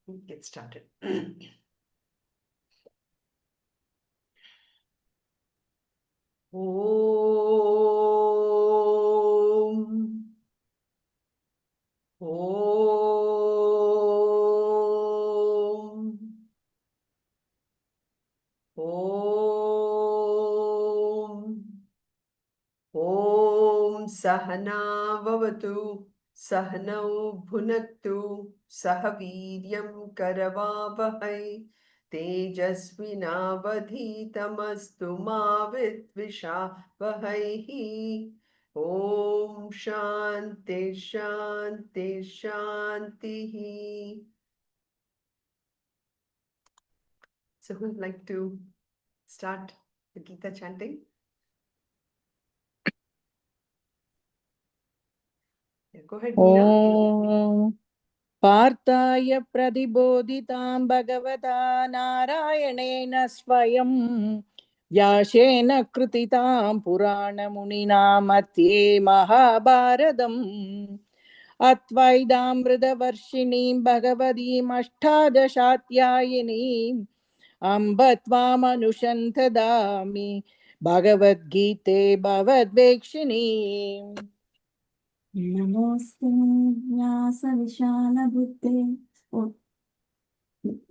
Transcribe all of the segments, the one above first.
Get started. Om. Om. Om. Om Sahana Vavatu Sahanau Bhunaktu Sahaviryam Karavavahai Tejasvinavadhitamastu ma vidvishavahai. Om Shanti Shanti Shanti. So who would like to start the Gita chanting? Yeah, go ahead, Meena. Om Parthaya Pradibodhitam Bhagavata Narayanena Swayam Vyashena Krutitam Purana Munina Matye Mahabharadam Atvaidamrita Varshinim Bhagavadim Ashtadashatyayinim Ambatvam Anushantadami Bhagavad Gita Bhavadvekshinim. नमोऽस्तु व्यासविशालबुद्धे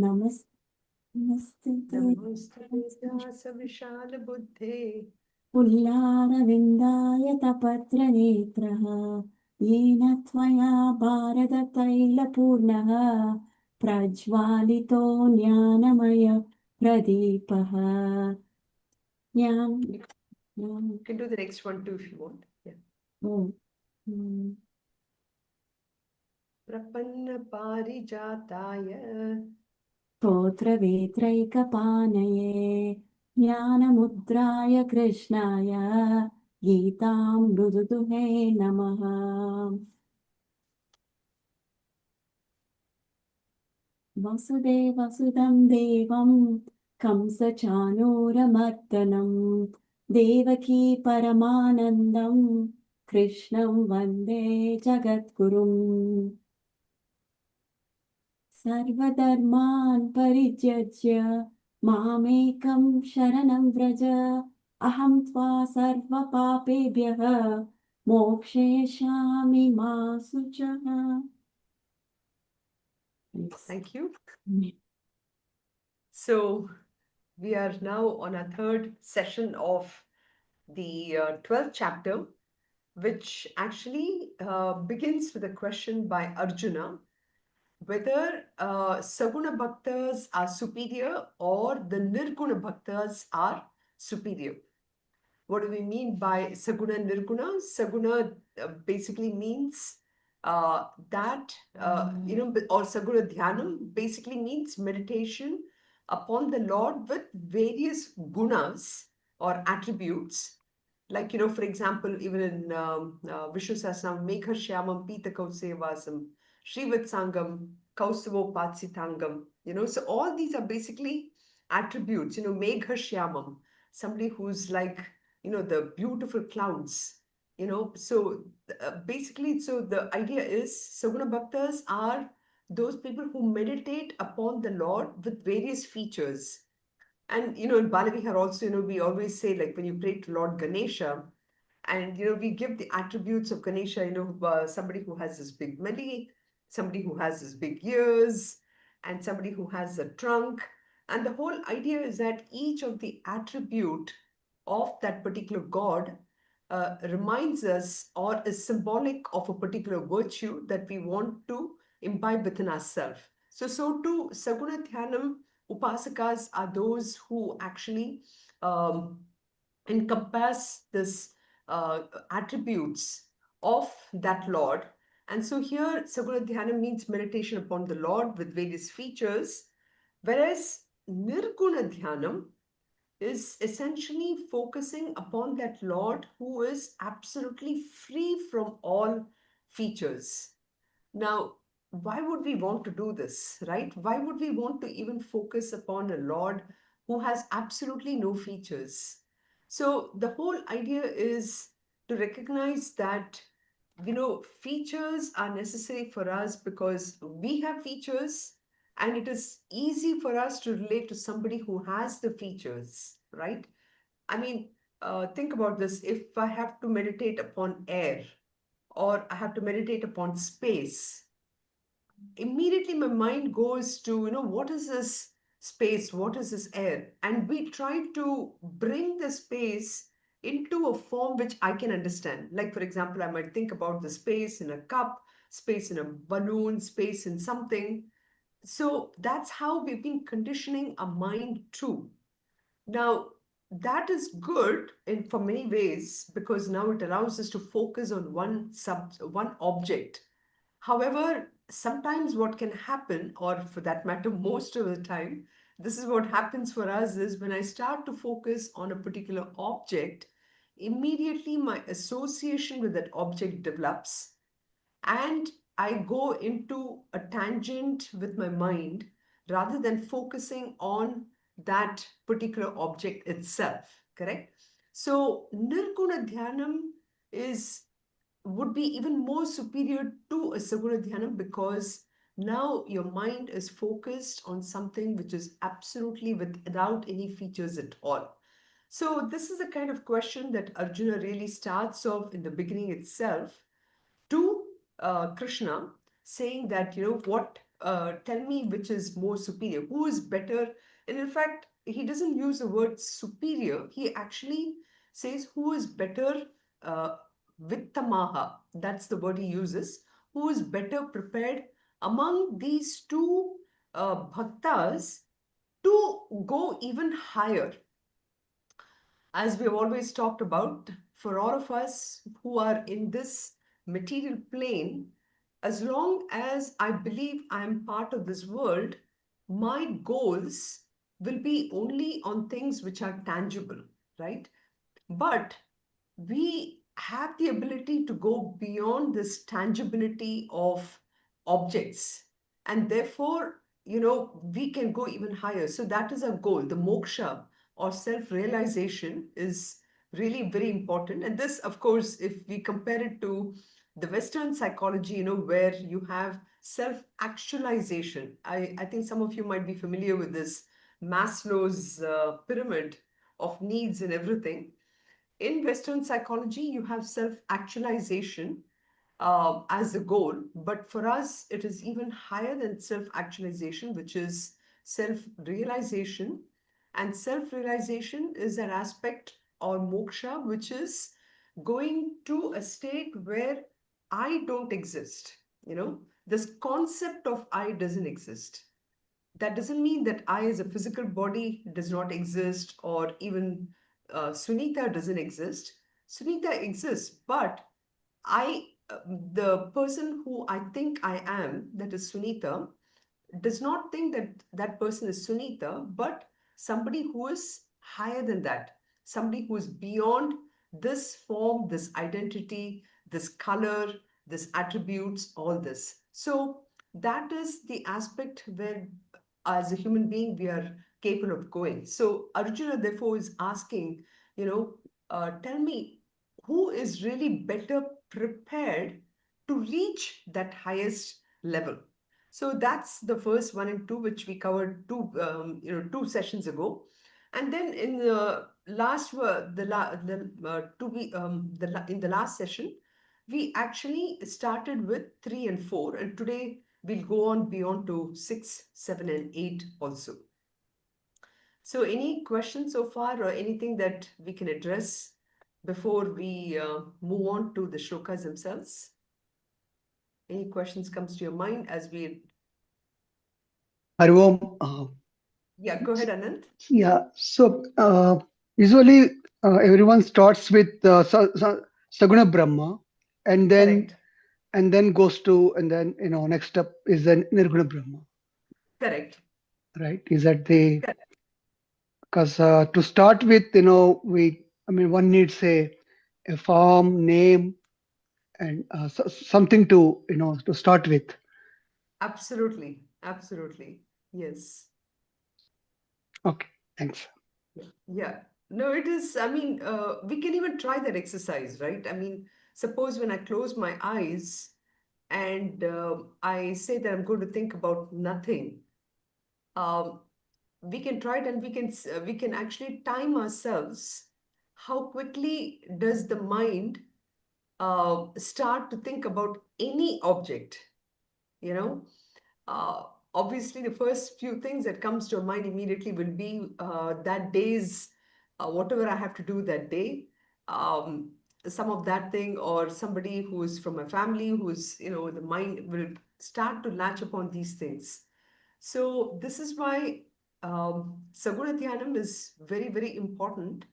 नमस्ते व्यासविशालबुद्धे पुल्लारविन्दायतपत्रनेत्रः येन त्वया भारततैलपूर्णः प्रज्वालितो ज्ञानमय प्रदीपः. You can do the next one too if you want. Yeah. Prapanna parijataya स्तोत्रवेत्रैकपानये ज्ञानमुद्राय कृष्णाय गीतामृतुहे नमः. वसुदेवसुतं देवं कंसचाणूरमर्दनं देवकी परमानन्दं कृष्णं वन्दे जगद्गुरुम्. सर्वधर्मान् परित्यज्य मामेकं शरणं व्रज अहं त्वा सर्वपापेभ्यः मोक्षयिष्यामि मा शुचः. Thank you. So we are now on our third session of the 12th chapter, which actually begins with a question by Arjuna, whether Saguna Bhaktas are superior or the Nirguna Bhaktas are superior. What do we mean by Saguna and Nirguna? Saguna basically means or Saguna Dhyanam basically means meditation upon the Lord with various gunas or attributes. Like, for example, even in Vishnu Sahasranam, Megha Shyamam Pita Kausevasam, Srivitsangam, Kausavo Patsitangam, so all these are basically attributes, Megha Shyamam, somebody who's like, the beautiful clouds, so basically, so the idea is Saguna Bhaktas are those people who meditate upon the Lord with various features. And, in Balavihar also, we always say, like, when you pray to Lord Ganesha, and, we give the attributes of Ganesha, somebody who has this big belly, somebody who has this big ears, and somebody who has a trunk. And the whole idea is that each of the attribute of that particular god reminds us or is symbolic of a particular virtue that we want to imbibe within ourselves. So too, Saguna Dhyanam Upasakas are those who actually encompass this attributes of that Lord. And so here, Saguna Dhyana means meditation upon the Lord with various features, whereas Nirguna Dhyanam is essentially focusing upon that Lord who is absolutely free from all features. Now, why would we want to do this, right? Why would we want to even focus upon a Lord who has absolutely no features? So the whole idea is to recognize that, features are necessary for us because we have features and it is easy for us to relate to somebody who has the features, right? I mean, think about this. If I have to meditate upon air or I have to meditate upon space, immediately my mind goes to, what is this space? What is this air? And we try to bring the space into a form which I can understand. Like, for example, I might think about the space in a cup, space in a balloon, space in something. So that's how we've been conditioning our mind too. Now, that is good in for many ways because now it allows us to focus on one object. However, sometimes what can happen, or for that matter, most of the time, this is what happens for us is when I start to focus on a particular object, immediately my association with that object develops and I go into a tangent with my mind rather than focusing on that particular object itself. Correct? So, Nirguna Dhyanam is would be even more superior to a Saguna Dhyanam because now your mind is focused on something which is absolutely without any features at all. So, this is the kind of question that Arjuna really starts off in the beginning itself to Krishna, saying that, tell me which is more superior, who is better. And in fact, he doesn't use the word superior, he actually says who is better, uh, Vittamaha, that's the word he uses, who is better prepared among these two bhaktas to go even higher. As we've always talked about, for all of us who are in this material plane, as long as I believe I'm part of this world, my goals will be only on things which are tangible, right? But we have the ability to go beyond this tangibility of objects. And therefore, we can go even higher. So that is our goal. The moksha or self-realization is really very important. And this, of course, if we compare it to the Western psychology, where you have self-actualization. I think some of you might be familiar with this Maslow's pyramid of needs and everything. In Western psychology, you have self actualization as a goal, but for us, it is even higher than self actualization, which is self realization. And self realization is an aspect or moksha, which is going to a state where I don't exist. This concept of I doesn't exist. That doesn't mean that I, as a physical body, does not exist, or even Sunitha doesn't exist. Sunitha exists, but the person who I think I am, that is Sunitha, does not think that that person is Sunitha, but somebody who is higher than that, somebody who is beyond this form, this identity, this color, this attributes, all this. So that is the aspect where, as a human being, we are capable of going. So Arjuna, therefore, is asking, tell me who is really better prepared to reach that highest level. So that's the first one and two, which we covered 2 sessions ago. And then in the last, in the last session, we actually started with 3 and 4, and today we'll go on beyond to 6, 7, and 8 also. So any questions so far, or anything that we can address before we move on to the shlokas themselves? Any questions comes to your mind as we... Hariom. Yeah, go ahead, Anand. Yeah. So usually everyone starts with Saguna Brahma, and then Correct. goes to, and then next up is then Nirguna Brahma, Correct. right? Is that the... Correct. Because to start with, one needs a form, name, and something to to start with. Absolutely. Absolutely. Yes. Okay, thanks. Yeah. No, it is. I mean, we can even try that exercise, right? I mean, suppose when I close my eyes and I say that I'm going to think about nothing, um, we can try it, and we can actually time ourselves. How quickly does the mind start to think about any object? You know, uh, obviously the first few things that comes to mind immediately will be that day's whatever I have to do that day, um, some of that thing, or somebody who's from my family, who's, the mind will start to latch upon these things. So this is why Saguna Dhyanam is very, very important,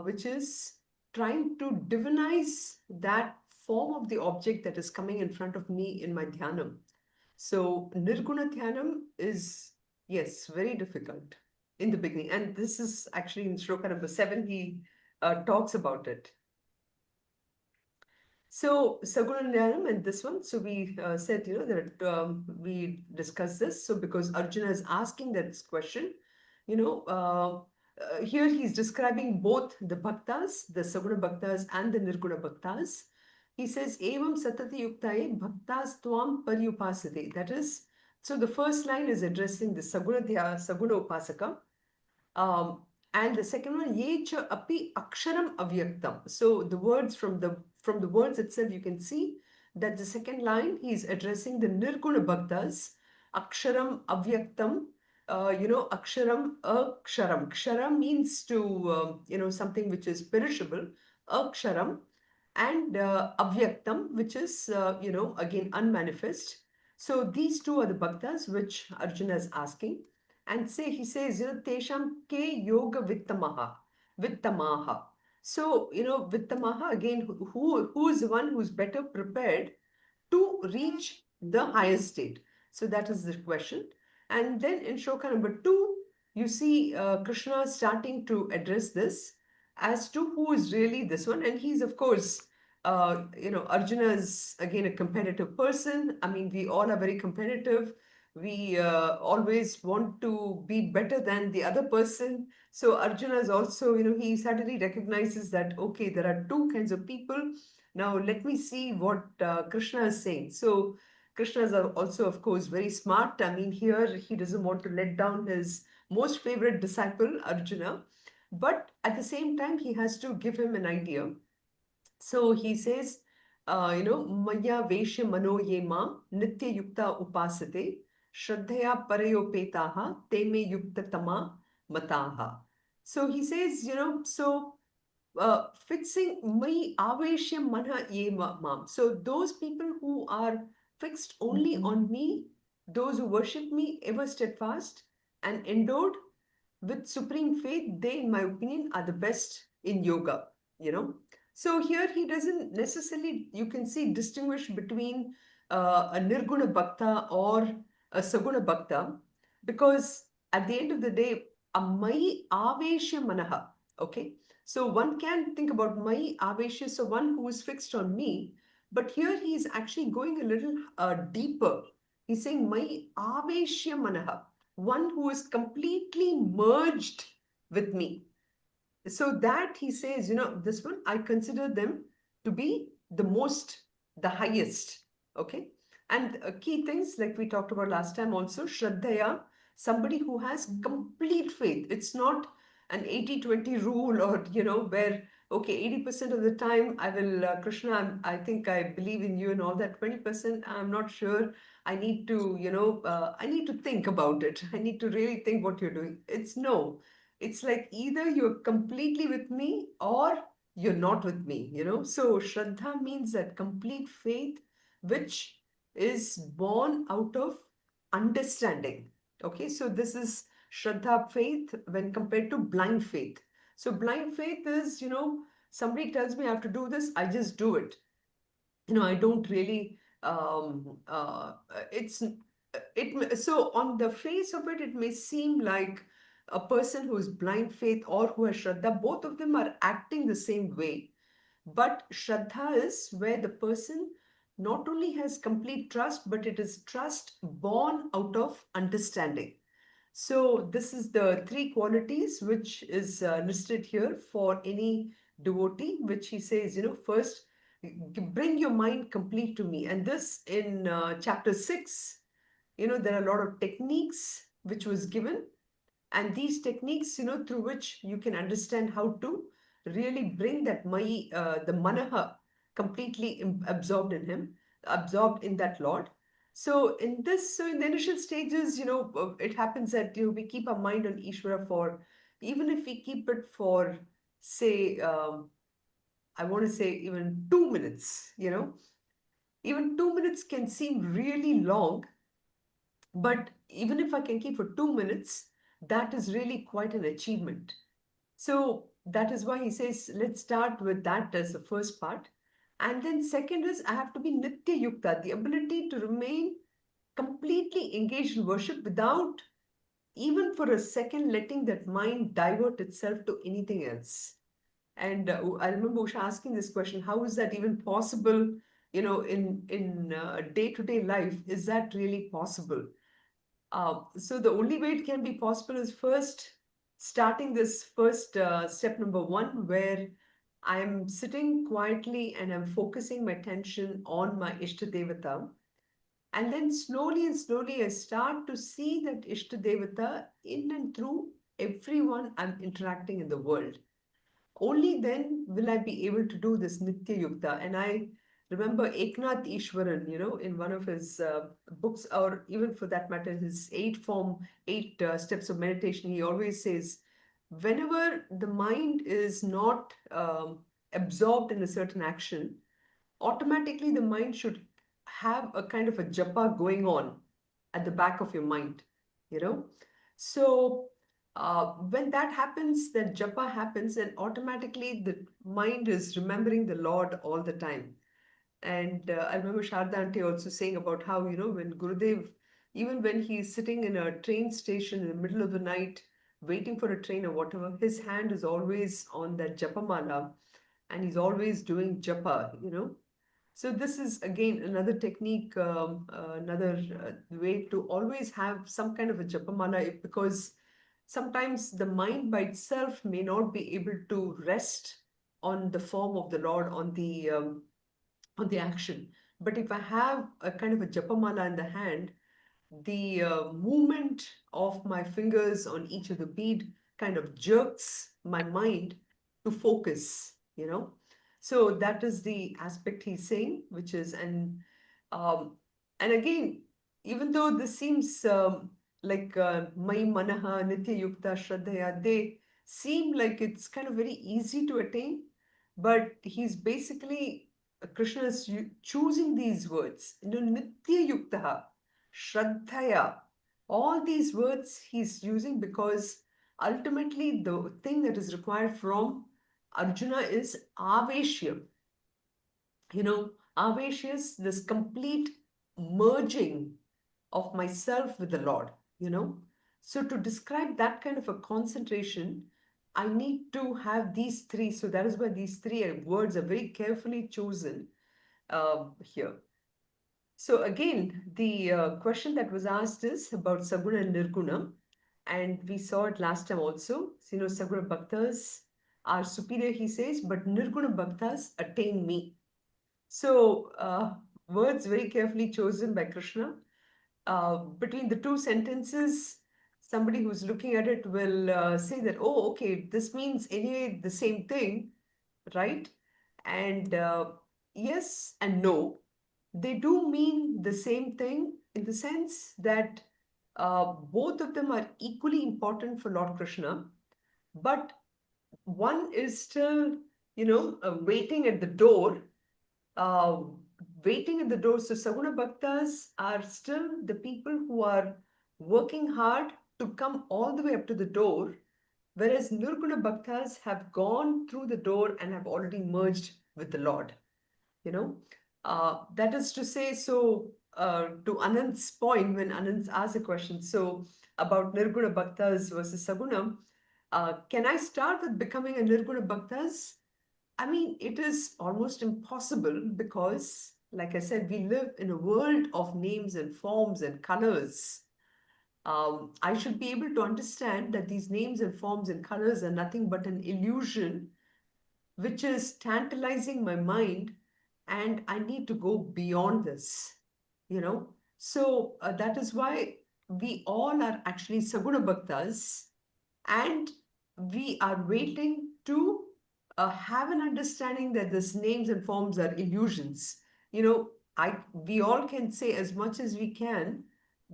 which is trying to divinize that form of the object that is coming in front of me in my dhyanam. So Nirguna Dhyanam is, yes, very difficult in the beginning. And this is actually in shloka number 7, he talks about it. So Saguna Dhyanam and this one, so we said, that we discussed this. So because Arjuna is asking that question, here he's describing both the bhaktas, the Saguna bhaktas and the Nirguna bhaktas. He says, Evam satati yuktaye bhaktas tvam paryupasate. That is, so the first line is addressing the Saguna Upasaka. Um, and the second one, ye cha api aksharam avyaktam. So the words from the words itself, you can see that the second line he is addressing the Nirguna Bhaktas, aksharam avyaktam. Aksharam, aksharam. Ksharam means to, something which is perishable, aksharam, and avyaktam, which is, again, unmanifest. So these two are the bhaktas which Arjuna is asking. And he says, tesham ke yoga vittamaha. So, vittamaha, again, who is the one who's better prepared to reach the higher state? So that is the question. And then in shloka number 2, you see Krishna starting to address this as to who is really this one. And he's, of course, Arjuna is again a competitive person. I mean, we all are very competitive. We always want to be better than the other person. So Arjuna is also, he suddenly recognizes that, okay, there are two kinds of people. Now let me see what Krishna is saying. So Krishna is also, of course, very smart. I mean, here he doesn't want to let down his most favorite disciple, Arjuna. But at the same time, he has to give him an idea. So he says, Maya Veshya Mano Yema Nitya Yukta Upasate Shraddhaya Parayopetaha Teme Yukta Tama Mataha. So he says, fixing mai aveshyam mana eva mam. So those people who are fixed only on me, those who worship me ever steadfast and endowed with supreme faith, they, in my opinion, are the best in yoga, So here he doesn't necessarily, you can see, distinguish between a Nirguna Bhakta or a Saguna Bhakta, because at the end of the day, a Mai Aveshya Manaha, okay? So one can think about Mai Aveshya, so one who is fixed on me, but here he is actually going a little deeper. He's saying Mai Aveshya Manaha, one who is completely merged with me. So that he says, this one, I consider them to be the most, the highest. Okay. And key things like we talked about last time also, Shraddhaya, somebody who has complete faith. It's not an 80-20 rule, or, where, okay, 80% of the time I will, Krishna, I think I believe in you, and all that 20%, I'm not sure. I need to, I need to think about it. I need to really think what you're doing. It's no. It's like either you're completely with me or you're not with me, So Shraddha means that complete faith, which is born out of understanding. Okay, so this is Shraddha faith when compared to blind faith. So blind faith is, somebody tells me I have to do this, I just do it. I don't really, so on the face of it, it may seem like a person who is blind faith or who has Shraddha, both of them are acting the same way. But Shraddha is where the person not only has complete trust, but it is trust born out of understanding. So this is the three qualities which is listed here for any devotee, which he says, first, bring your mind complete to me. And this in chapter 6, there are a lot of techniques which was given, and these techniques, through which you can understand how to really bring that the manaha completely absorbed in him, absorbed in that Lord. So in the initial stages, it happens that we keep our mind on Ishvara for, even if we keep it for, say, I want to say even 2 minutes, even 2 minutes can seem really long, but even if I can keep for 2 minutes, that is really quite an achievement. So that is why he says, let's start with that as the first part. And then second is, I have to be Nitya Yukta, the ability to remain completely engaged in worship without even for a second letting that mind divert itself to anything else. And I remember Usha asking this question: how is that even possible? In day-to-day life, is that really possible? So the only way it can be possible is first starting this first step number one, where I'm sitting quietly and I'm focusing my attention on my Ishta Devata. And then slowly and slowly, I start to see that Ishta Devata in and through everyone I'm interacting in the world. Only then will I be able to do this Nitya Yukta. And I remember Eknath Ishwaran, in one of his books, or even for that matter, his eight steps of meditation, he always says, whenever the mind is not absorbed in a certain action, automatically the mind should have a kind of a japa going on at the back of your mind, you know. So when that happens, that japa happens, and automatically the mind is remembering the Lord all the time. And I remember Sharda Aunty also saying about how, when Gurudev, even when he's sitting in a train station in the middle of the night, waiting for a train or whatever, his hand is always on that japamala, and he's always doing japa. So this is again another technique, another way to always have some kind of a japamala, because sometimes the mind by itself may not be able to rest on the form of the Lord, on the action. But if I have a kind of a japamala in the hand, the movement of my fingers on each of the bead kind of jerks my mind to focus. So that is the aspect he's saying, which is, um, and again, even though this seems like Mai Manaha, Nitya Yukta, Shraddhaya, they seem like it's kind of very easy to attain, but he's basically, Krishna is choosing these words, Nitya Yukta, Shraddhaya, all these words he's using because ultimately the thing that is required from Arjuna is Aveshyam. Avesha is this complete merging of myself with the Lord, you know. So to describe that kind of a concentration, I need to have these three. So that is why these three words are very carefully chosen here. So again, the question that was asked is about Saguna and Nirguna, and we saw it last time also. So, Saguna Bhaktas are superior, he says, but Nirguna Bhaktas attain me. So, words very carefully chosen by Krishna. Between the two sentences, somebody who's looking at it will say that, oh, okay, this means anyway the same thing, right? And yes and no, they do mean the same thing in the sense that both of them are equally important for Lord Krishna, but one is still, waiting at the door, uh, waiting at the door. So Saguna Bhaktas are still the people who are working hard to come all the way up to the door, whereas Nirguna Bhaktas have gone through the door and have already merged with the Lord. You know, that is to say, so to Anand's point, when Anand asked a question, so about Nirguna Bhaktas versus Saguna, can I start with becoming a Nirguna Bhaktas? I mean, it is almost impossible because, like I said, we live in a world of names and forms and colors. I should be able to understand that these names and forms and colors are nothing but an illusion which is tantalizing my mind, and I need to go beyond this. So that is why we all are actually Saguna Bhaktas, and we are waiting to have an understanding that these names and forms are illusions. We all can say as much as we can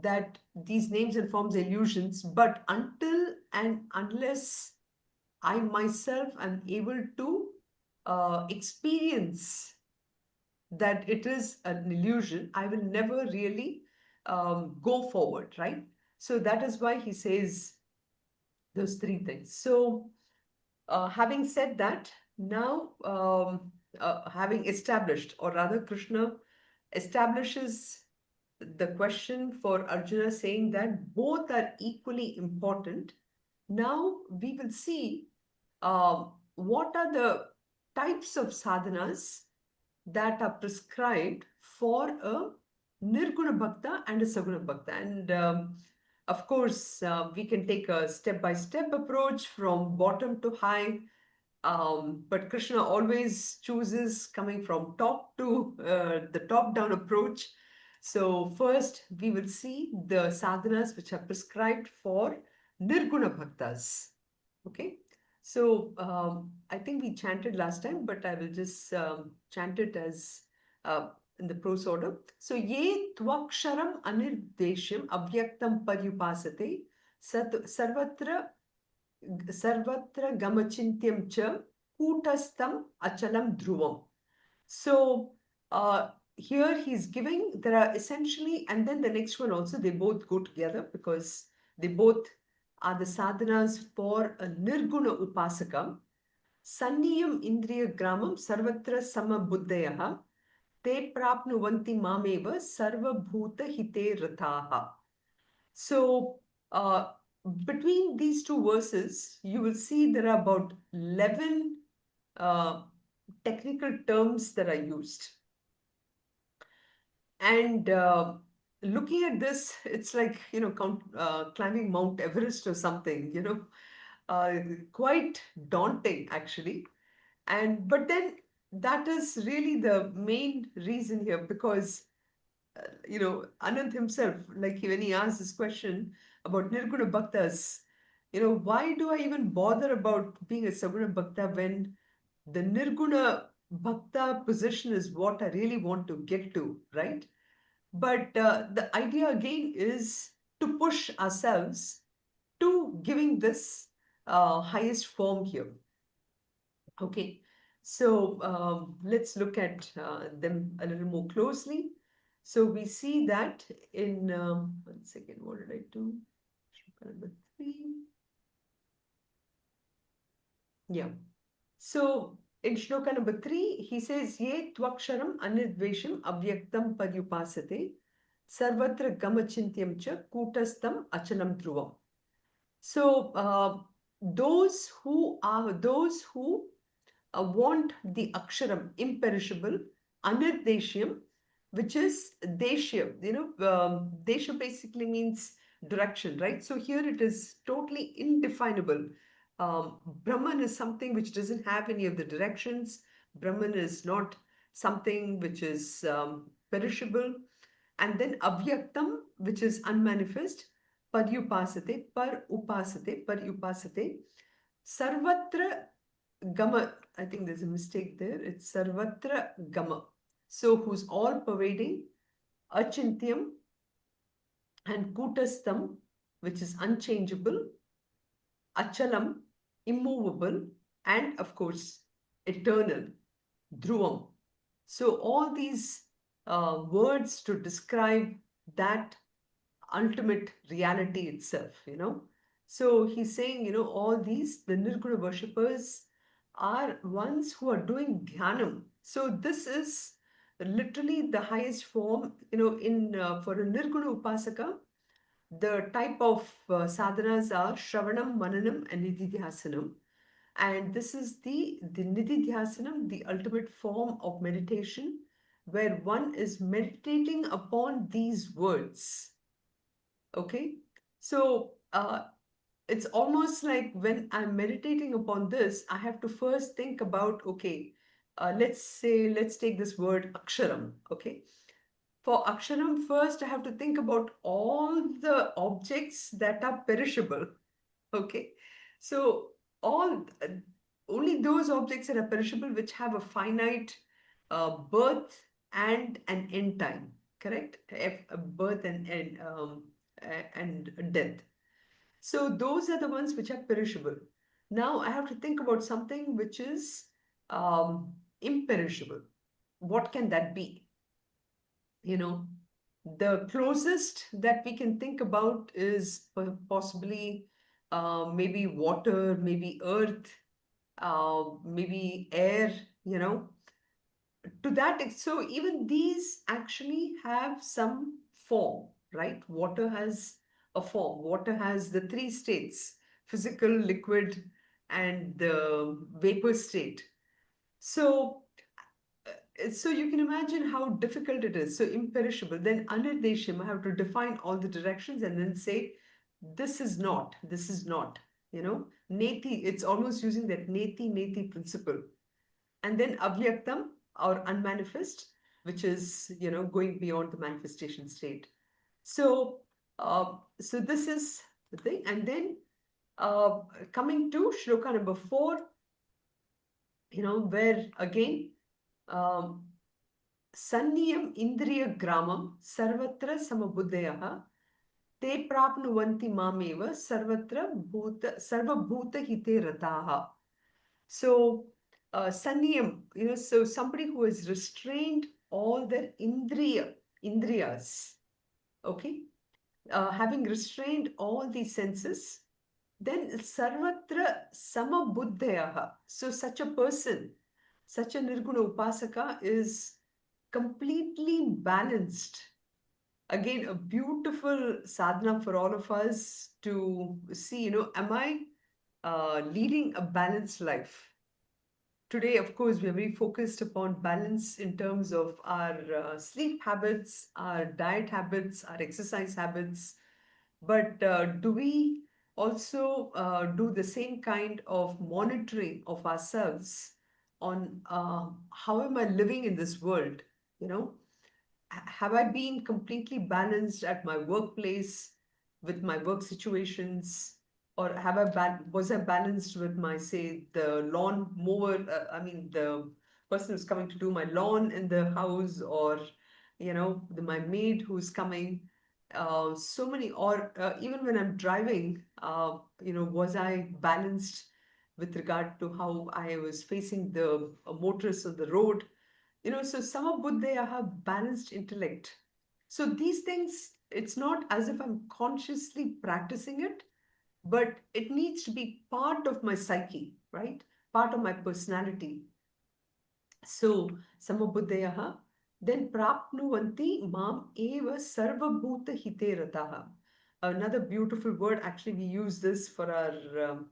that these names and forms are illusions, but until and unless I myself am able to experience that it is an illusion, I will never really go forward, right? So that is why he says those three things. So, having said that, now having established, or rather, Krishna establishes the question for Arjuna, saying that both are equally important. Now we will see what are the types of sadhanas that are prescribed for a Nirguna Bhakta and a Saguna Bhakta. And of course, we can take a step by step approach from bottom to high. But Krishna always chooses coming from top to the top down approach. So, first, we will see the sadhanas which are prescribed for Nirguna Bhaktas. Okay. So I think we chanted last time, but I will just chant it as in the prose order. So ye tvaksharam anirdeshyam avyaktam paryupasate sarvatra sarvatra gamachintyam cha kutastam achalam dhruvam. So here he's giving, there are essentially, and then the next one also, they both go together because they both are the sadhanas for a Nirguna Upasaka. Sanniyam Indriya Gramam Sarvatra Sama Buddhayaha Te Prapnuvanti Mameva Sarva Bhuta Hite Rathaha. So, between these two verses, you will see there are about 11 uh, technical terms that are used. And looking at this, it's like, climbing Mount Everest or something, quite daunting actually. But then that is really the main reason here because, Anand himself, like when he asked this question about Nirguna Bhaktas, why do I even bother about being a Saguna Bhakta when the Nirguna Bhakta position is what I really want to get to, right? But the idea again is to push ourselves to giving this highest form here. Okay, so let's look at them a little more closely. So we see that in, one second, what did I do? Shloka number 3. Yeah. So in shloka number 3, he says, Ye tvaksharam anidvesham avyaktam paryupasate sarvatra gamachintyam cha kutastam achalam dhruvam. So those who want the aksharam imperishable, anirdeshyam, which is desha. Desha basically means direction, right? So here it is totally indefinable. Brahman is something which doesn't have any of the directions. Brahman is not something which is perishable. And then avyaktam, which is unmanifest. Paryupasate, sarvatra gama. I think there's a mistake there. It's sarvatra gama. So who's all pervading, achintyam, and kutastam, which is unchangeable, achalam, immovable, and of course, eternal, dhruvam. So all these words to describe that ultimate reality itself. So he's saying, all these, the Nirguna worshippers are ones who are doing dhyanam. So this is literally the highest form, in for a Nirguna Upasaka, the type of sadhanas are Shravanam, Mananam, and Nididhyasanam. And this is the Nididhyasanam, the ultimate form of meditation, where one is meditating upon these words. Okay, so it's almost like when I'm meditating upon this, I have to first think about, okay, let's take this word aksharam. Okay, for Aksharam, first I have to think about all the objects that are perishable. Okay. So all only those objects that are perishable which have a finite birth and an end time. Correct? A birth and death. So those are the ones which are perishable. Now I have to think about something which is imperishable. What can that be? You know, the closest that we can think about is possibly maybe water, maybe earth, maybe air, you know, to that. So even these actually have some form, right? Water has a form. Water has the three states: physical, liquid, and the vapor state. So so you can imagine how difficult it is. So imperishable. Then anirdeshim, I have to define all the directions and then say, this is not, you know. Neti, it's almost using that neti principle. And then avyaktam or unmanifest, which is, you know, going beyond the manifestation state. So, so this is the thing. And then coming to shloka number 4, you know, where again, um, Sanniyam Indriya Gramam Sarvatra Samabuddhayah Te Prapnuvanti Mameva Sarvabhuta Hite Rataha. So, Sanniyam, you know, so somebody who has restrained all their Indriyas, okay, having restrained all these senses, then Sarvatra Samabuddhayah. So, such a person, such a Nirguna Upasaka is completely balanced. Again, a beautiful sadhana for all of us to see, you know, am I leading a balanced life? Today, of course, we are very focused upon balance in terms of our sleep habits, our diet habits, our exercise habits. But do we also do the same kind of monitoring of ourselves on how am I living in this world? You know, have I been completely balanced at my workplace with my work situations? Or was I balanced with my, say, the lawn mower? I mean, the person who's coming to do my lawn in the house, or, you know, my maid who's coming. So many, or even when I'm driving, you know, was I balanced with regard to how I was facing the motorists on the road? You know, so Samabuddhaya have balanced intellect. So these things, it's not as if I'm consciously practicing it, but it needs to be part of my psyche, right? Part of my personality. So Samabuddhaya, then prapnuvanti mam eva sarvabhuta hite rataha. Another beautiful word, actually, we use this for our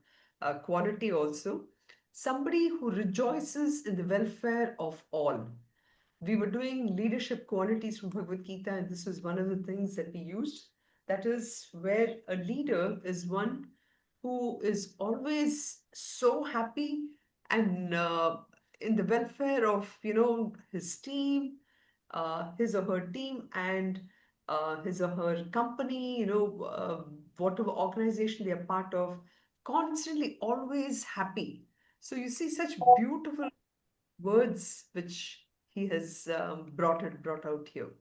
quality also. Somebody who rejoices in the welfare of all. We were doing leadership qualities from Bhagavad Gita, and this was one of the things that we used. That is where a leader is one who is always so happy and in the welfare of, you know, his team, his or her team, and his or her company, you know, whatever organization they are part of, constantly always happy. So you see such beautiful words which he has brought out here.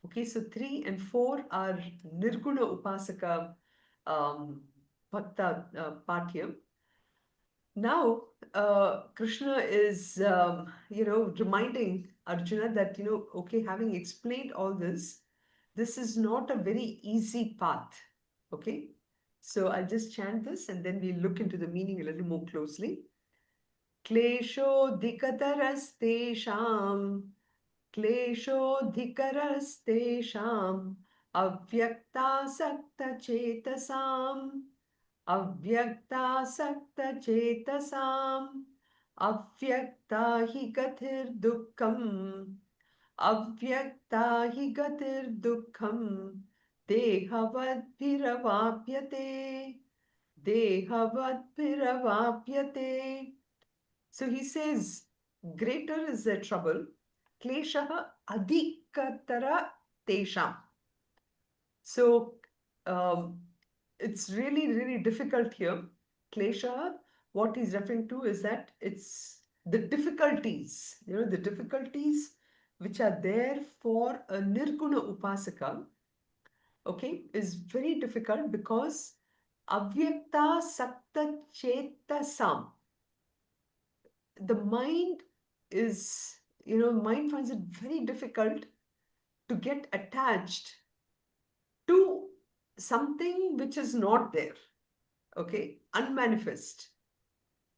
Okay, so 3 and 4 are Nirguna Upasaka Bhakta Patyam. Now, Krishna is, you know, reminding Arjuna that, you know, okay, having explained all this, this is not a very easy path. Okay, so I'll just chant this and then we'll look into the meaning a little more closely. क्लेशोऽधिकतरस्तेषाम् क्लेशोऽधिकरस्तेषाम् अव्यक्तासक्तचेतसाम् अव्यक्तासक्तचेतसाम् अव्यक्ता हि गतिर्दुःखम् अव्यक्ता हि गतिर्दुःखम् देहवद्भिरवाप्यते देहवद्भिरवाप्यते. So he says, greater is their trouble. Kleshaha adhikatara tesham. So um, it's really, really difficult here. Klesha, what he's referring to is that it's the difficulties, the difficulties which are there for a Nirguna Upasaka, okay, is very difficult because Avyakta Sakta Chetasam, the mind is, mind finds it very difficult to get attached to something which is not there, okay, unmanifest.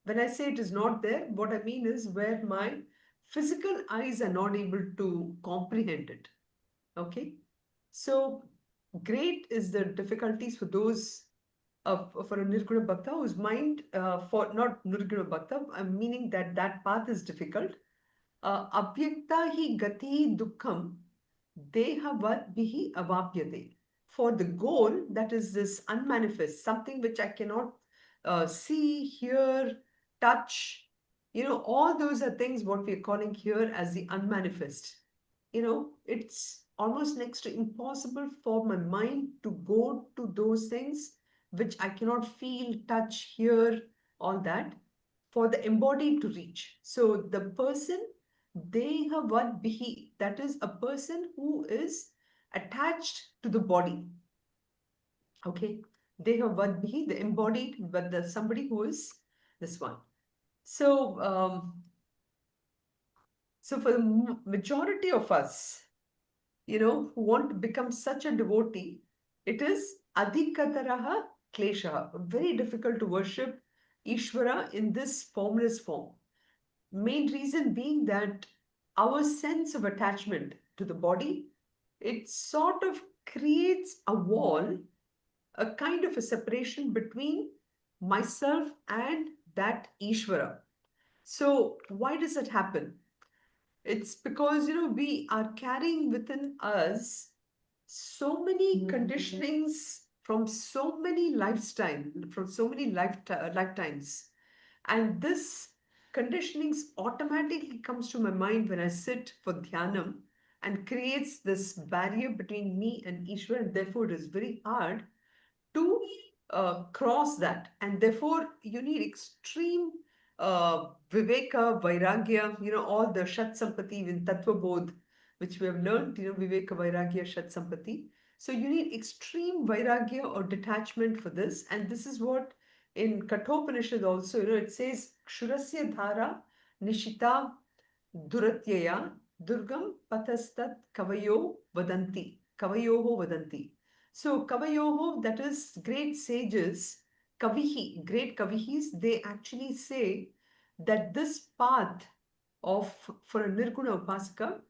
When I say it is not there, what I mean is where my physical eyes are not able to comprehend it, okay. So great is the difficulties for those for a Nirguna Bhakta whose mind, for not Nirguna Bhakta, meaning that that path is difficult. Avyakta hi gati dukkham dehavad bihi avapyate. For the goal, that is this unmanifest, something which I cannot see, hear, touch, all those are things what we are calling here as the unmanifest. It's almost next to impossible for my mind to go to those things which I cannot feel, touch, hear, all that, for the embodied to reach. So the person, Dehavat Bihi, that is a person who is attached to the body. Okay. Dehavat Bihi, the embodied, but the somebody who is this one. So, so for the majority of us, who want to become such a devotee, it is adhikataraha kleshaha, very difficult to worship Ishvara in this formless form. Main reason being that our sense of attachment to the body, it sort of creates a wall, a kind of a separation between myself and that Ishvara. So why does it happen? It's because, we are carrying within us so many conditionings from so many lifetimes. And this conditionings automatically comes to my mind when I sit for dhyanam and creates this barrier between me and Ishwar, and therefore it is very hard to cross that. And therefore, you need extreme viveka, vairagya, all the shat sampati in tattva bodh, which we have learned, viveka, vairagya, shat sampati. So you need extreme vairagya or detachment for this. And this is what in Kathopanishad also, it says, Kshurasya dhara nishita duratyaya durgam patastat kavayo vadanti. Kavayoho vadanti. So Kavayoho, that is great sages, Kavihi, great Kavihis, they actually say that this path of for a Nirguna Upasaka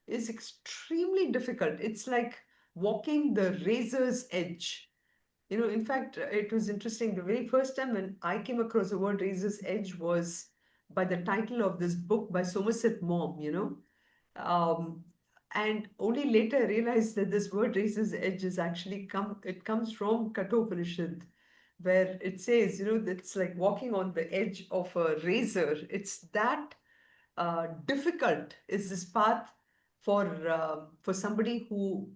is extremely difficult. It's like walking the razor's edge. In fact, it was interesting. The very first time when I came across the word razor's edge was by the title of this book by Somerset Maugham. Um, and only later I realized that this word razor's edge is actually it comes from Kathopanishad, where it says, that it's like walking on the edge of a razor. It's that difficult is this path for somebody who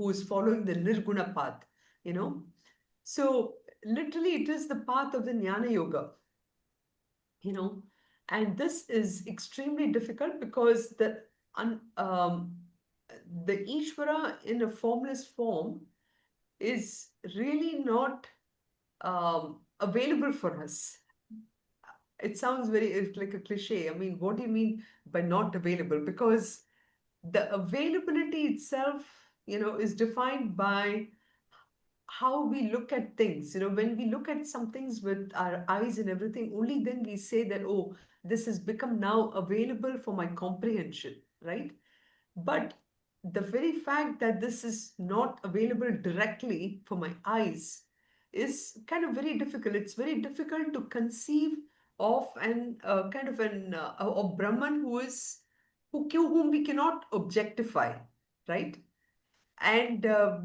is following the Nirguna path, you know. So literally it is the path of the Jnana Yoga, you know, and this is extremely difficult because the Ishvara in a formless form is really not available for us. It sounds it's like a cliche. I mean, what do you mean by not available? Because the availability itself, is defined by how we look at things. When we look at some things with our eyes and everything, only then we say that, oh, this has become now available for my comprehension, right? But the very fact that this is not available directly for my eyes is kind of very difficult. It's very difficult to conceive of an kind of an of Brahman whom we cannot objectify, right? And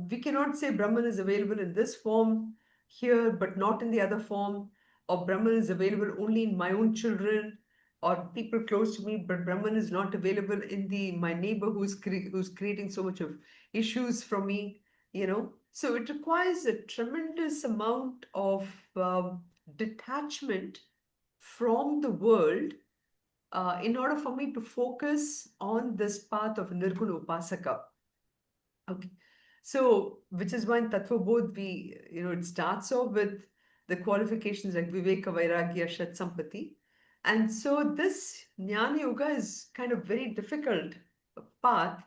we cannot say Brahman is available in this form here, but not in the other form, or Brahman is available only in my own children. or people close to me, but Brahman is not available in the my neighbor who's creating so much of issues from me, you know. So it requires a tremendous amount of detachment from the world in order for me to focus on this path of Nirguna Upasaka. Okay. So, which is why in Tattva Bodh, it starts off with the qualifications like Viveka, Vairagya, Shat Sampati. And so this Jnana Yoga is kind of very difficult path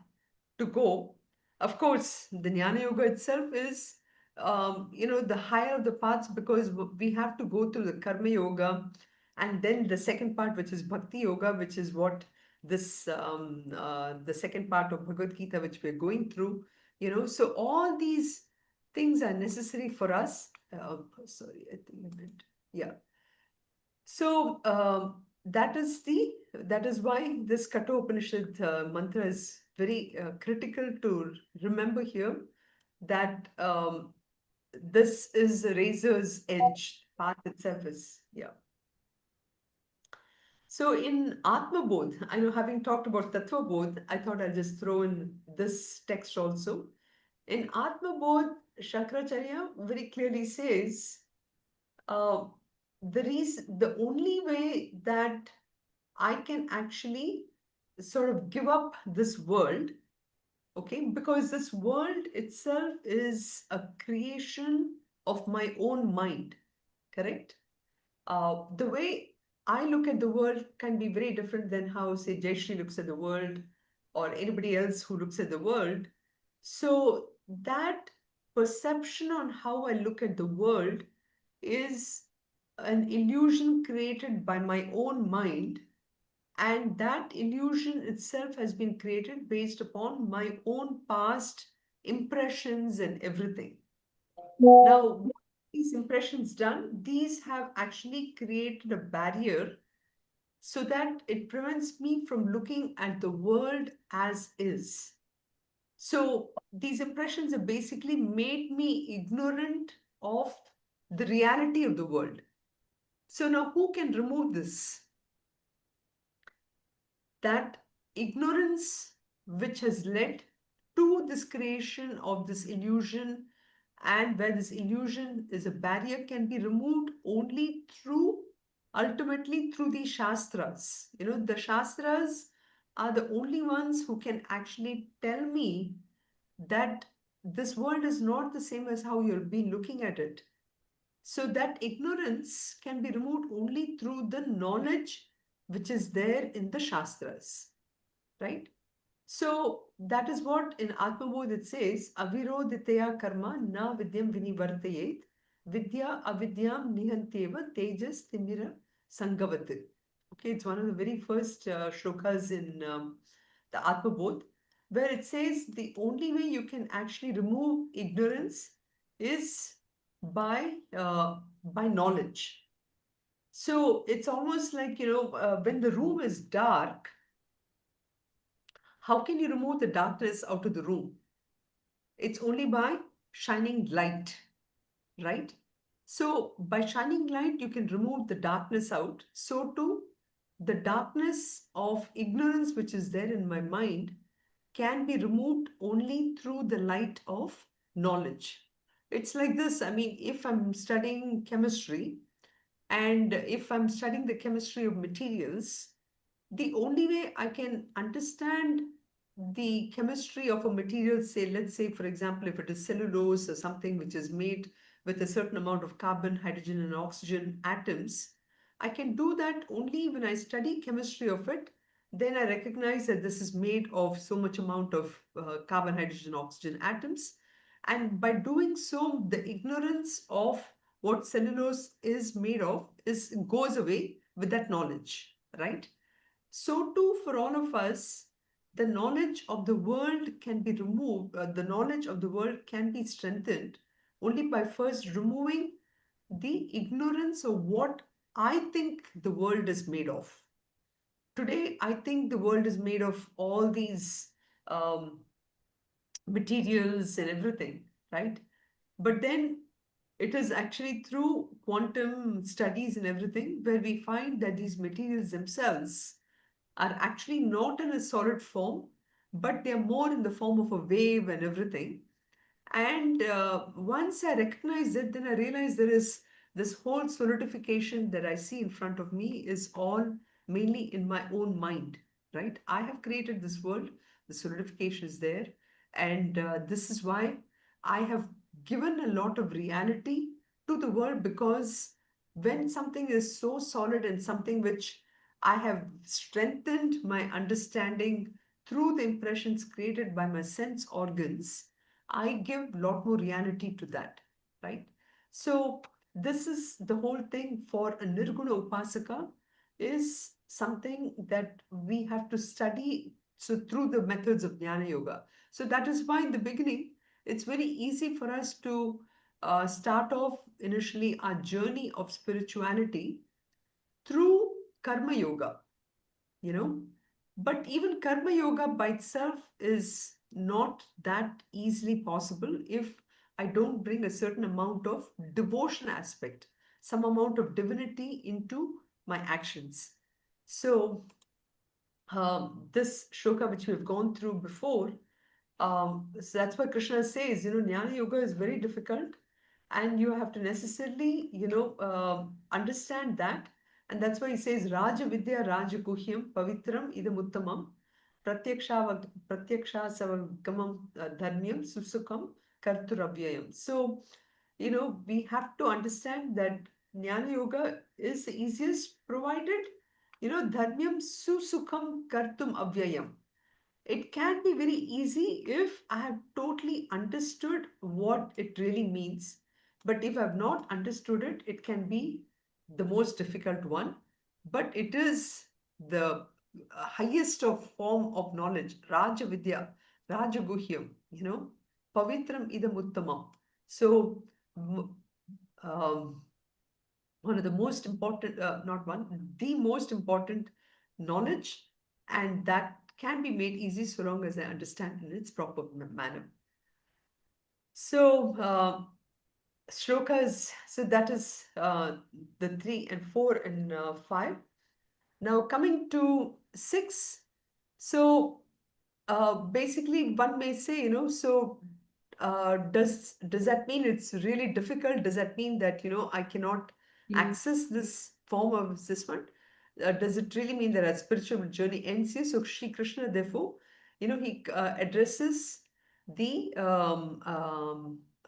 to go. Of course, the Jnana Yoga itself is, the higher of the paths because we have to go through the Karma Yoga and then the second part, which is Bhakti Yoga, which is what the second part of Bhagavad Gita, which we're going through, so all these things are necessary for us. Sorry, I think I meant, yeah. So that is why this Katha Upanishad mantra is very critical to remember here, that this is a razor's edge path itself is, yeah. So in Atma Bodh, I know having talked about Tattva Bodh, I thought I'll just throw in this text also. In Atma Bodh, Shankaracharya very clearly says uh, the only way that I can actually sort of give up this world, okay, because this world itself is a creation of my own mind, correct? The way I look at the world can be very different than how, say, Jayashree looks at the world or anybody else who looks at the world. So that perception on how I look at the world is an illusion created by my own mind, and that illusion itself has been created based upon my own past impressions and everything. Now, what these impressions done? These have actually created a barrier so that it prevents me from looking at the world as is. So these impressions have basically made me ignorant of the reality of the world. So now who can remove this? That ignorance which has led to this creation of this illusion, and where this illusion is a barrier, can be removed only through, ultimately through the Shastras. The Shastras are the only ones who can actually tell me that this world is not the same as how you'll be looking at it. So that ignorance can be removed only through the knowledge which is there in the Shastras, right? So that is what in Atmabodh it says, Aviroditaya karma na vidyam vinivartayet, vidya avidyam nihantyeva tejas timira sangavat. Okay, it's one of the very first shlokas in the Atmabodh, where it says the only way you can actually remove ignorance is by knowledge. So it's almost like, when the room is dark, how can you remove the darkness out of the room? It's only by shining light, right? So by shining light, you can remove the darkness out. So too, the darkness of ignorance which is there in my mind can be removed only through the light of knowledge. It's like this. I mean, if I'm studying chemistry and if I'm studying the chemistry of materials, the only way I can understand the chemistry of a material, say, let's say, for example, if it is cellulose or something which is made with a certain amount of carbon, hydrogen, and oxygen atoms, I can do that only when I study chemistry of it. Then I recognize that this is made of so much amount of carbon, hydrogen, oxygen atoms. And by doing so, the ignorance of what cellulose is made of goes away with that knowledge, right? So too for all of us, the knowledge of the world can be removed, the knowledge of the world can be strengthened only by first removing the ignorance of what I think the world is made of. Today, I think the world is made of all these um, materials and everything, right? But then It is actually through quantum studies and everything where we find that these materials themselves are actually not in a solid form, but they're more in the form of a wave and everything. And once I recognize it, then I realize there is this whole solidification that I see in front of me is all mainly in my own mind, right? I have created this world, the solidification is there, and this is why I have given a lot of reality to the world, because when something is so solid and something which I have strengthened my understanding through the impressions created by my sense organs, I give a lot more reality to that, right? So this is the whole thing for a Nirguna Upasaka is something that we have to study so through the methods of Jnana Yoga. So that is why in the beginning, it's very easy for us to start off initially our journey of spirituality through Karma Yoga, you know. But even Karma Yoga by itself is not that easily possible if I don't bring a certain amount of devotion aspect, some amount of divinity into my actions. So, this shloka which we've gone through before, so that's why Krishna says, Jnana Yoga is very difficult, and you have to necessarily, understand that. And that's why he says, Raja Vidya Raja Guhyam Pavitram Idamuttamam Pratyakshasavagamam Dharmyam Susukam Karturavyayam. So, we have to understand that Jnana Yoga is the easiest, provided, Dharmyam Susukam Kartum Avyayam. It can be very easy if I have totally understood what it really means. But if I have not understood it, it can be the most difficult one. But it is the highest of form of knowledge. Raja Vidya, Raja Guhyam, Pavitram Idam Uttamam. So, um, one of the most important, not one, the most important knowledge, and that can be made easy so long as I understand in its proper manner. So, shlokas, so that is the 3 and 4 and 5. Now, coming to 6, so basically one may say, so does that mean it's really difficult? Does that mean that, I cannot access this form of this one? Does it really mean that our spiritual journey ends here? So Shri Krishna, therefore, he addresses the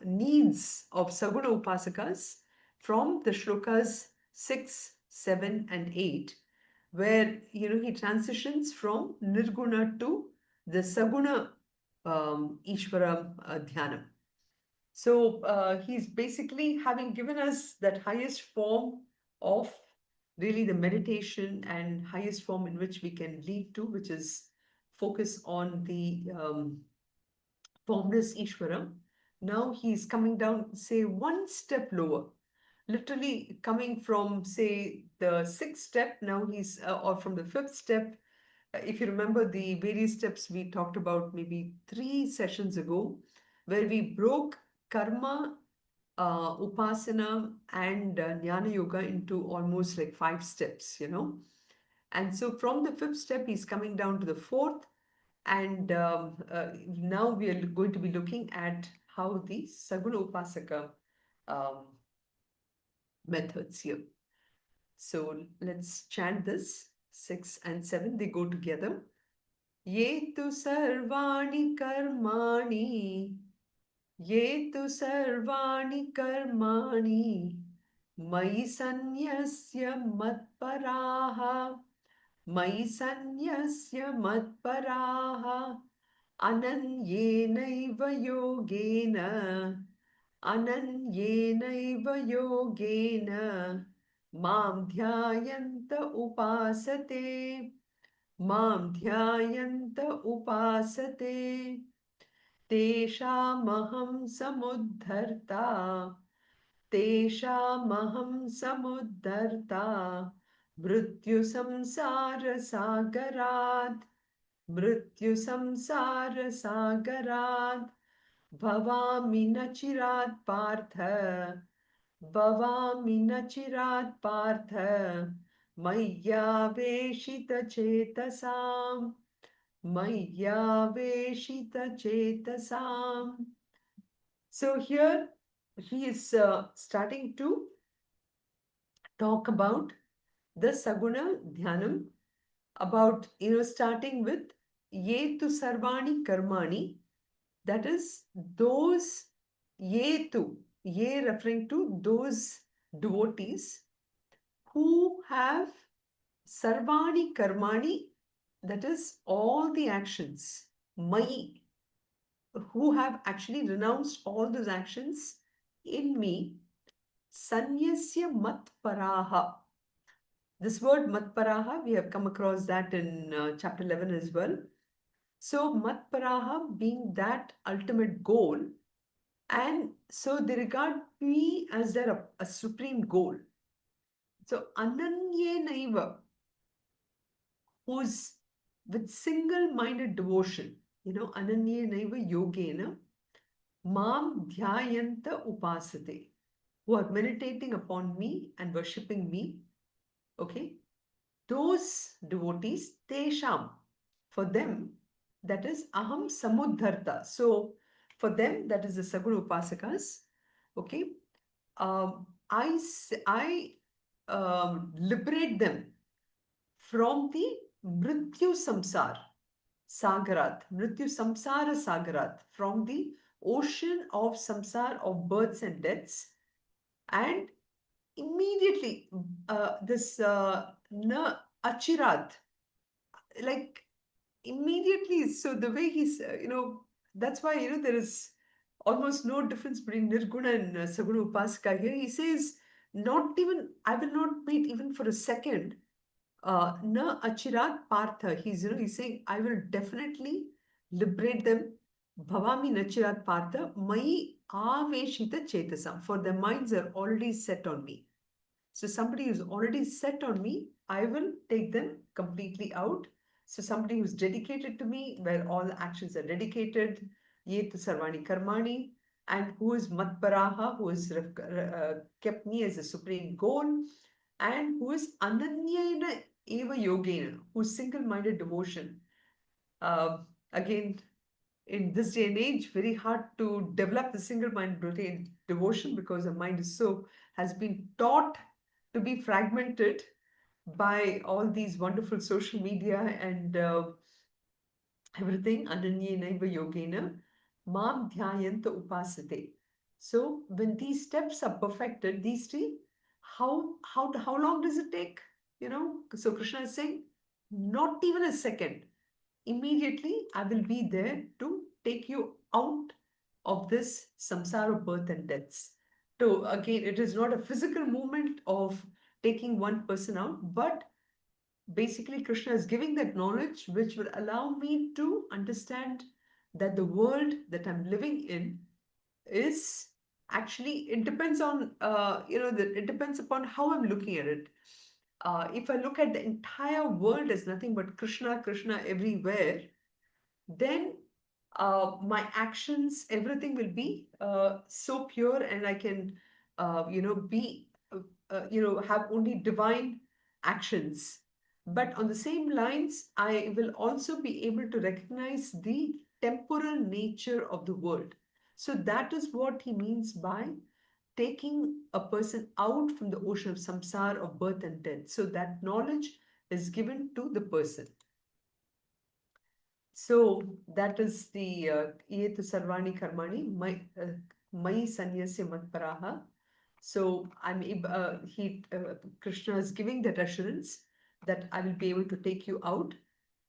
needs of Saguna Upasakas from the shlokas 6, 7, and 8, where, he transitions from Nirguna to the Saguna Ishvara Dhyanam. So he's basically having given us that highest form of really the meditation and highest form in which we can lead to, which is focus on the formless Ishvara. Now he's coming down, say, one step lower, literally coming from, say, the sixth step. Now he's, or from the fifth step. If you remember the various steps we talked about maybe 3 sessions ago, where we broke karma, upasana, and jnana yoga into almost like 5 steps. And so from the fifth step, he's coming down to the fourth. And now we are going to be looking at how the Saguna Upasaka um, methods here. So let's chant this. 6 and 7, they go together. Ye tu sarvani karmani, ye tu sarvani karmani, mai sanyasya matparaha, mai sanyasya matparaha, ananyenaiva yogena, ananyenaiva yogena, mam dhyayanta upasate. मां ध्यायन्त उपासते तेषामहं समुद्धर्ता तेषामहं समुद्धर्ता मृत्युसंसारसागरात् मृत्युसंसारसागरात् भवामि न चिरात् Partha Bhavami nachirat partha Mayyaveshita chetasam Mayyaveshita chetasam. So here he is starting to talk about the Saguna Dhyanam, about, starting with Ye tu sarvani karmani, that is those Ye tu, Ye referring to those devotees who have sarvani karmani, that is all the actions, Mai, who have actually renounced all those actions in me, sanyasya matparaha. This word matparaha, we have come across that in chapter 11 as well. So matparaha being that ultimate goal, and so they regard me as their a supreme goal. So ananye naiva, who's with single-minded devotion, ananye naiva yogena, mam dhyayanta upasate, who are meditating upon me and worshipping me. Okay, those devotees, tesham, for them, that is aham samudharta. So for them, that is the Saguna Upasakas. Okay, I liberate them from the mrityu samsar sagarat, mrityu samsara sagarat, from the ocean of samsar of births and deaths, and immediately this na achirat, like immediately. So the way he's, that's why, there is almost no difference between Nirguna and Saguna Upasaka here. He says, not even, I will not wait even for a second. Na achirat partha. He's saying, I will definitely liberate them. Bhavami nachirat partha. Mai aveshita chetasam. For their minds are already set on me. So somebody who's already set on me, I will take them completely out. So somebody who's dedicated to me, where all actions are dedicated, ye tu sarvani karmani, and who is matparaha, who has kept me as a supreme goal, and who is ananyena eva yogena, who's single-minded devotion. Again, in this day and age, very hard to develop the single-minded devotion, because the mind is has been taught to be fragmented by all these wonderful social media and everything. Ananye naiva yogena mam dhyayanta upasate. So when these steps are perfected, these three, how long does it take? So Krishna is saying, not even a second. Immediately, I will be there to take you out of this samsara birth and deaths. So again, it is not a physical movement of taking one person out, but basically Krishna is giving that knowledge which will allow me to understand that the world that I'm living in is actually, it depends on, it depends upon how I'm looking at it. If I look at the entire world as nothing but Krishna, Krishna everywhere, then my actions, everything will be so pure, and I can, be, have only divine actions. But on the same lines, I will also be able to recognize the temporal nature of the world. So that is what he means by taking a person out from the ocean of samsara of birth and death. So that knowledge is given to the person. So that is the Yetu Sarvani Karmani, Mai Sanyasya Matparaha. So Krishna is giving that assurance that I will be able to take you out.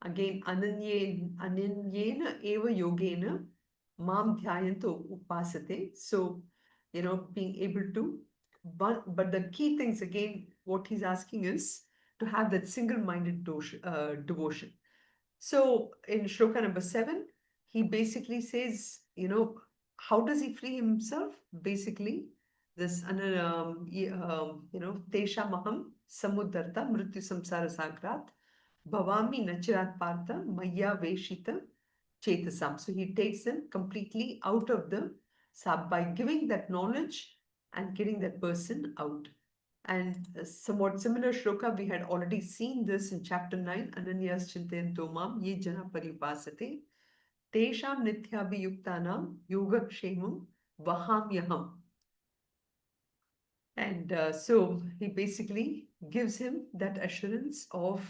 Again, Ananyena Eva Yogena Mam Dhyayanto Upasate. So, being able to, but the key things again, what he's asking is to have that single-minded devotion. So in shloka number 7, he basically says, how does he free himself? Basically, this, Tesha Maham Samuddarta Mrityu Samsara Sagrat Bhavami Nachirat Partha Maya Veshita Chetasam. So he takes them completely out of the sab by giving that knowledge and getting that person out. And a somewhat similar shloka, we had already seen this in chapter 9, Ananyas Chintayanto Mam Ye Jana Paripasate Tesham Nityabhiyuktanam Yogakshemam Vahamyaham. And so he basically gives him that assurance of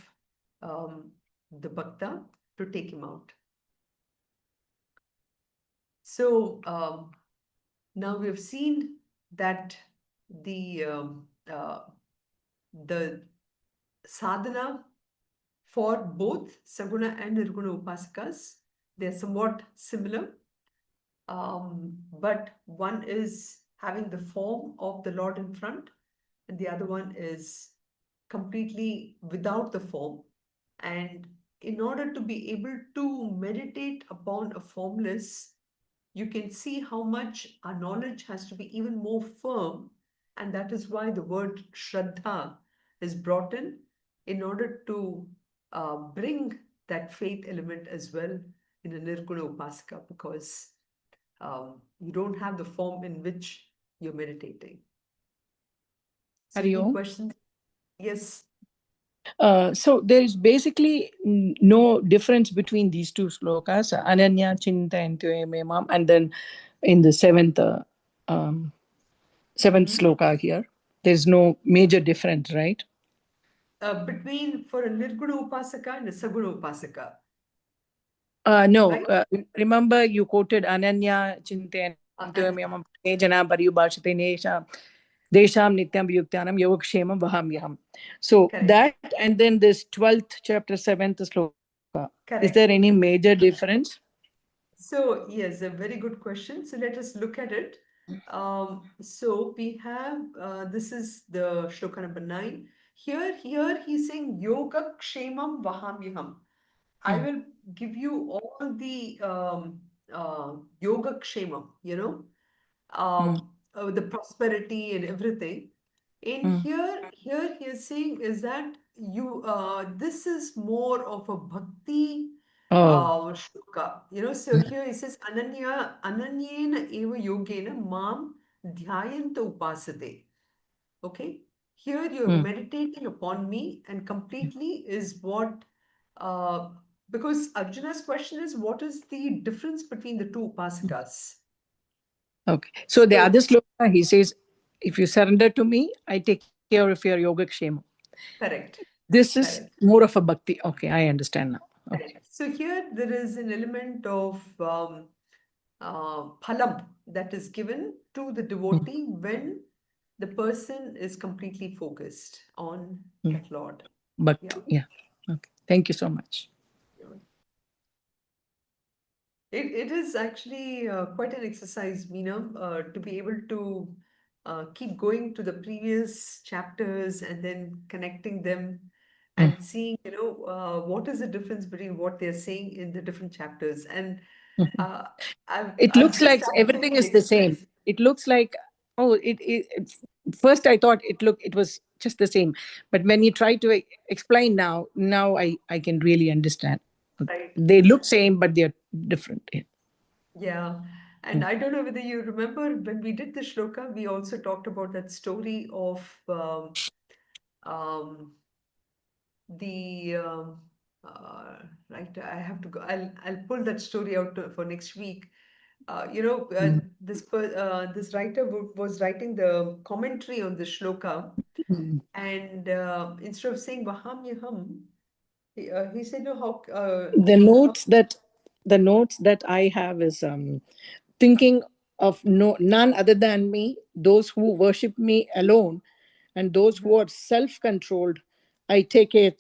um, the bhakta to take him out. So now we have seen that the the sadhana for both Saguna and Nirguna Upasakas, they're somewhat similar. But one is having the form of the Lord in front, and the other one is completely without the form. And in order to be able to meditate upon a formless, you can see how much our knowledge has to be even more firm. And that is why the word Shraddha is brought in order to bring that faith element as well in a Nirguna Upasaka, because you don't have the form in which you're meditating. So, Hari any Om. questions? Yes. So there is basically no difference between these two slokas, Ananya Chintayanto Mam, and then in the seventh sloka here. There's no major difference, right? Between for a Nirguna Upasaka and a Saguna Upasaka. No, Right? remember you quoted Ananya Chintayanto Mam Jana Pariyubhashate Nesha Desham Nityam Yuktanam Yogakshemam Vahamyaham. So Correct. that, and then this 12th chapter 7th sloka. Is there Correct. any major difference? So, yes, a very good question. So, let us look at it. So, we have this is the shloka number 9. Here he's saying Yoga Kshemam Vahamyaham. I will give you all the Yoga Kshemam, the prosperity and everything. In here he is saying is that this is more of a bhakti shloka. So here he says Ananyena eva yogena mam dhyayanta upasate. Okay, here you're meditating upon me and completely is what because Arjuna's question is what is the difference between the two upasakas? Okay. So the So other sloka, he says, if you surrender to me, I take care of your yoga kshema. correct. This is Correct. more of a bhakti. Okay, I understand now. Okay. Correct. So here there is an element of phalam that is given to the devotee when the person is completely focused on that Lord. Bhakti. Yeah. Yeah. Okay. Thank you so much. It is actually quite an exercise, Meena, to be able to keep going to the previous chapters and then connecting them and seeing, what is the difference between what they're saying in the different chapters. And uh, It I've looks just like started doing everything the is the same. exercise. It looks like, first I thought it was just the same. But when you try to explain now I can really understand. Right. They look same, but they're different. Yeah. Yeah. And I don't know whether you remember when we did the shloka, we also talked about that story of um, the right. I have to go. I'll pull that story out for next week. This writer was writing the commentary on the shloka, and instead of saying Vahamyaham, he said, "No, the how notes that I have is thinking of none other than me, those who worship me alone, and those who are self-controlled. I take care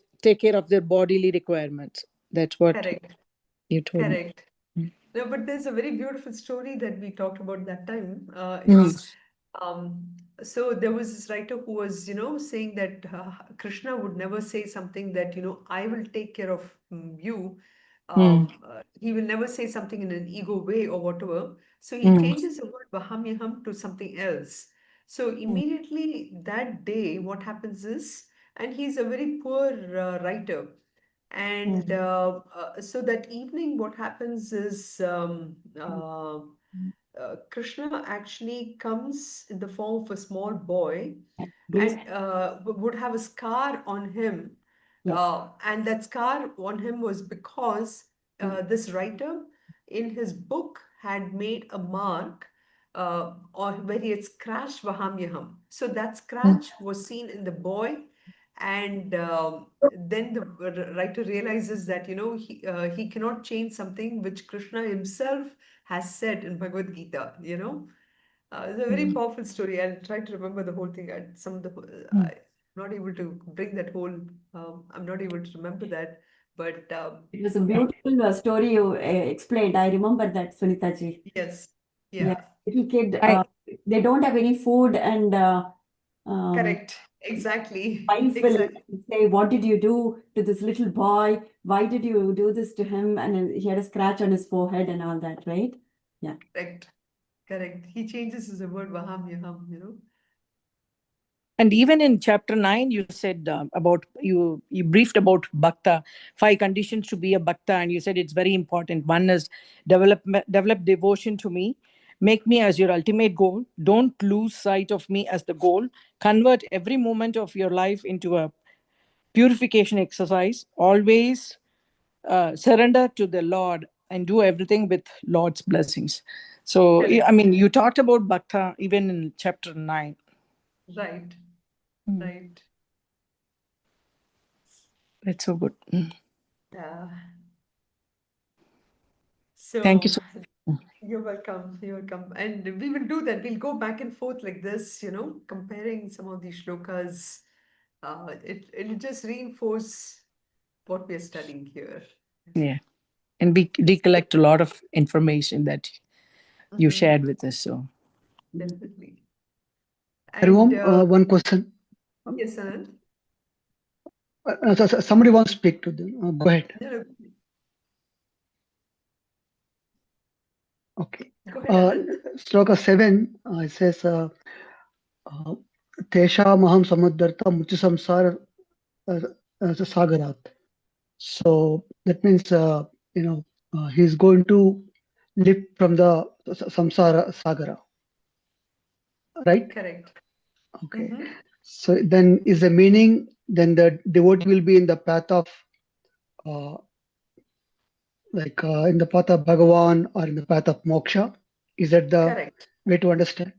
of their bodily requirements. That's what correct, you told me. correct." No, but there's a very beautiful story that we talked about that time. Mm. It's so there was this writer who was, saying that Krishna would never say something that, I will take care of you. Mm. He will never say something in an ego way or whatever. So he Mm. changes the word Vahamyaham to something else. So immediately that day, what happens is, and he's a very poor writer. And so that evening, what happens is Krishna actually comes in the form of a small boy Based, and would have a scar on him. yes. And that scar on him was because this writer in his book had made a mark or where he had scratched Vahamyaham. So that scratch was seen in the boy, and then the writer realizes that he cannot change something which Krishna himself has said in Bhagavad Gita. It's a very powerful story. I'll try to remember the whole thing. Some of the I'm not able to bring that whole. I'm not able to remember that, but It was a beautiful story you explained. I remember that, Sunita ji. yes, Yeah, yeah, little kid, I they don't have any food, and um, correct, exactly, wife will exactly, say, "What did you do to this little boy? Why did you do this to him?" And he had a scratch on his forehead and all that, right? Yeah. correct, correct. He changes his word Vaham Yaham. And even in chapter 9, you said about you briefed about bhakta, 5 conditions to be a bhakta, and you said it's very important. One is develop devotion to me, make me as your ultimate goal, don't lose sight of me as the goal, convert every moment of your life into a purification exercise, always surrender to the Lord, and do everything with Lord's blessings. So I Correct. mean, you talked about bhakta even in chapter 9. Right, Mm. right. It's so good. Yeah. Thank you So so much. you're welcome. You're welcome. And we will do that. We'll go back and forth like this, comparing some of these shlokas. It'll just reinforce what we're studying here. Yeah. And we recollect a lot of information that you Mhm. shared with us. So Definitely. And Hariom, one question. yes, Anand. Somebody wants to speak to them. Go ahead. No, no, Okay. go ahead, Anand. Sloka 7, it says, Teshamaham samuddarta muchi samsara sagarat. So that means, he's going to lift from the samsara sagara, right? Correct. Okay. Mm-hmm. So then is the meaning, then the devotee will be in the path of, uh, in the path of Bhagavan or in the path of moksha? Is that the Correct. way to understand?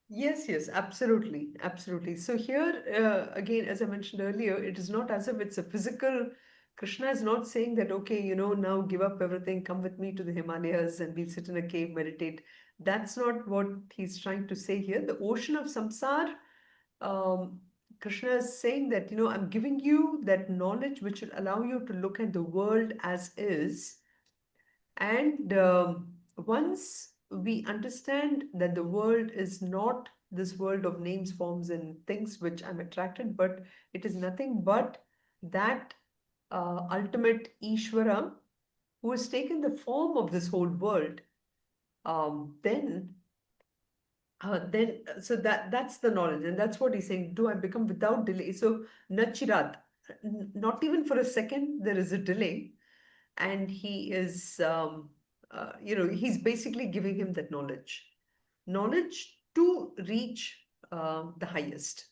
Yes, yes, absolutely, absolutely. So here, again, as I mentioned earlier, it is not as if it's a physical. Krishna is not saying that, okay, now give up everything, come with me to the Himalayas and we'll sit in a cave, meditate. That's not what he's trying to say here. The ocean of samsara, um, Krishna is saying that, I'm giving you that knowledge which will allow you to look at the world as is. And once we understand that the world is not this world of names, forms, and things which I'm attracted, but it is nothing but that ultimate Ishvara who has taken the form of this whole world, so that's the knowledge, and that's what he's saying. Do I become without delay? So nachirat, not even for a second there is a delay, and he is he's basically giving him that knowledge to reach the highest.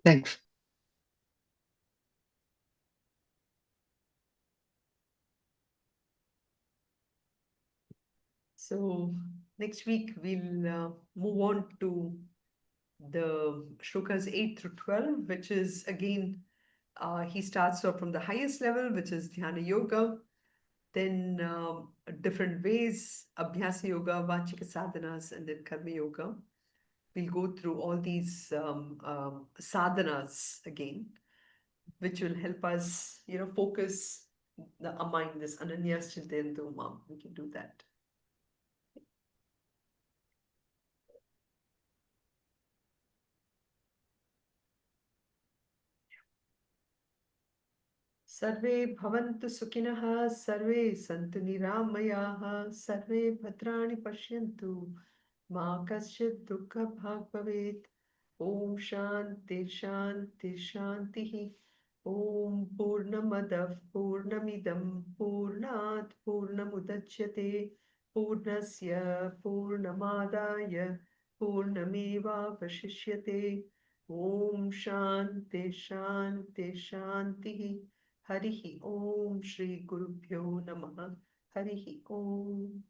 Thanks. So next week we'll move on to the shlokas 8 through 12, which is again he starts off from the highest level, which is dhyana yoga, then different ways, abhyasa yoga, vachika sadhanas, and then karma yoga. We'll go through all these sadhanas again, which will help us, focus our mind, this ananyas chintayantu mam. We can do that. सर्वे भवन्तु सुखिनः सर्वे सन्तु निरामयाः सर्वे भद्राणि पश्यन्तु मा कश्चित् दुःखभाग् भवेत् Om Shanti Shanti Shanti. Om Purnamadav Purnamidam Purnat Purnamudachyate Purnasya Purnamadaya Purnameva Vashishyate. Om Shanti Shanti Shanti. Harihi Om Shri Gurubhyo Namaha. Harihi Om.